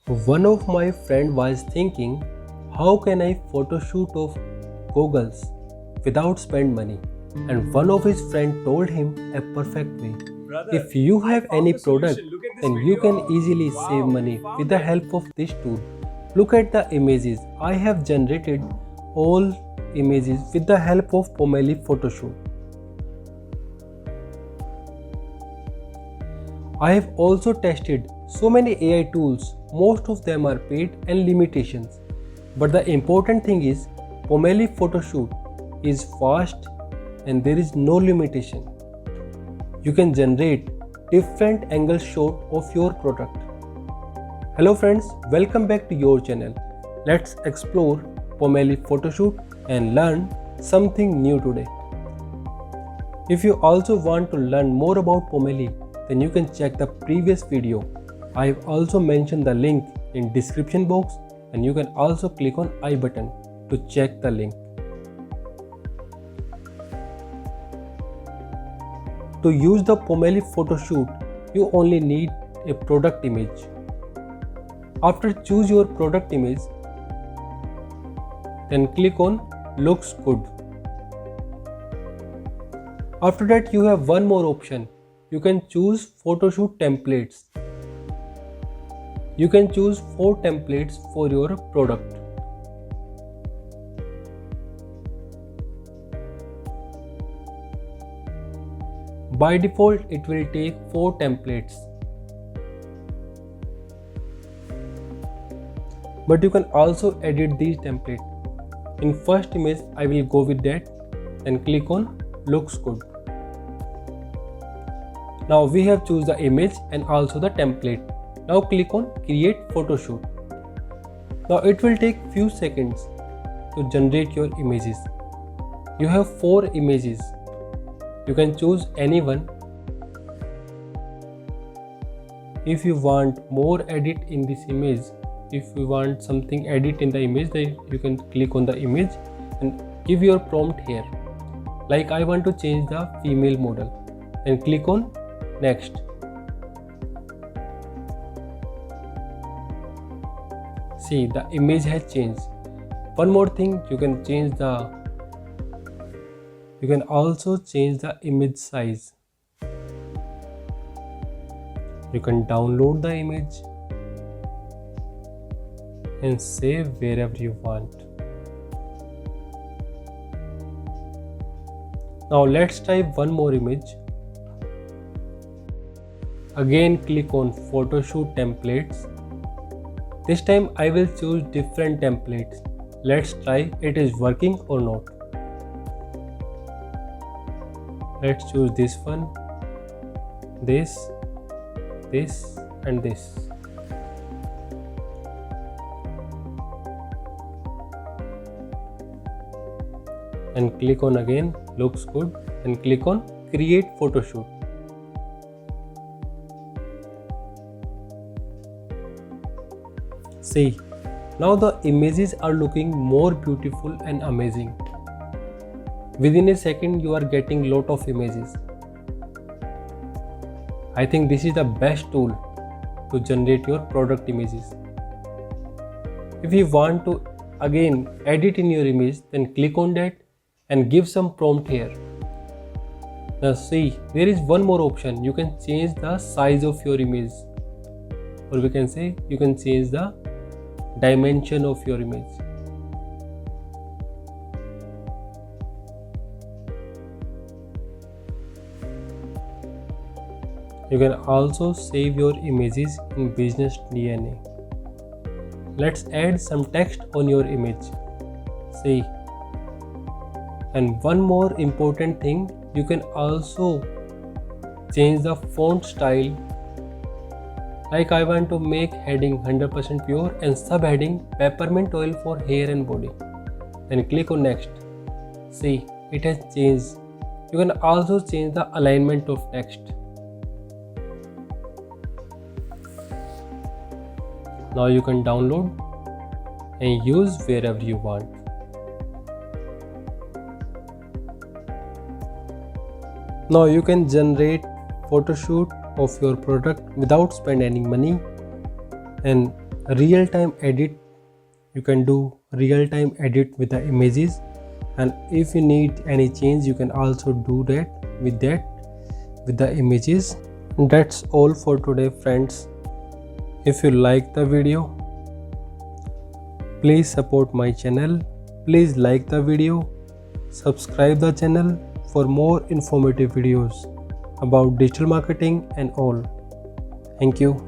One of my friend was thinking, how can I photoshoot of goggles without spend money? And one of his friend told him a perfect way. If you have any product, then you can easily save money with the help of this tool. Look at the images. I have generated all images with the help of Pomelli Photoshoot. I have also tested so many AI tools. Most of them are paid and limitations. But the important thing is Pomelli Photoshoot is fast and there is no limitation. You can generate different angle shot of your product. Hello friends, welcome back to your channel. Let's explore Pomelli Photoshoot and learn something new today. If you also want to learn more about Pomelli, then you can check the previous video. I have also mentioned the link in description box and you can also click on I button to check the link. To use the Pomelli Photoshoot, you only need a product image. After choose your product image, then click on Looks Good. After that you have one more option. You can choose Photoshoot templates. You can choose 4 templates for your product. By default, it will take 4 templates. But you can also edit these templates. In first image, I will go with that and click on Looks Good. Now we have choose the image and also the template. Now click on Create Photoshoot. Now it will take few seconds to generate your images. You have 4 images. You can choose any one. If you want more edit in this image, if you want something edit in the image, then you can click on the image and give your prompt here. Like I want to change the female model and click on Next. See, the image has changed. One more thing, you can also change the image size. You can download the image and save wherever you want. Now let's try one more image. Again click on Photoshoot templates. This time I will choose different templates. Let's try it is working or not. Let's choose this one, this and this. And click on again Looks Good and click on Create Photoshoot. See, now the images are looking more beautiful and amazing. Within a second you are getting lot of images. I think this is the best tool to generate your product images. If you want to again edit in your image, then click on that and give some prompt here. Now see, there is one more option. You can change the size of your image, or we can say you can change the dimension of your image. You can also save your images in Business DNA. Let's add some text on your image. See, and one more important thing, you can also change the font style. Like I want to make heading 100% pure and subheading peppermint oil for hair and body. Then click on Next. See, it has changed. You can also change the alignment of text. Now you can download and use wherever you want. Now you can generate photoshoot of your product without spending any money, and real-time edit. You can do real-time edit with the images, and if you need any change you can also do that with the images. That's all for today, friends. If you like the video, please support my channel. Please like the video, subscribe the channel for more informative videos about digital marketing and all. Thank you.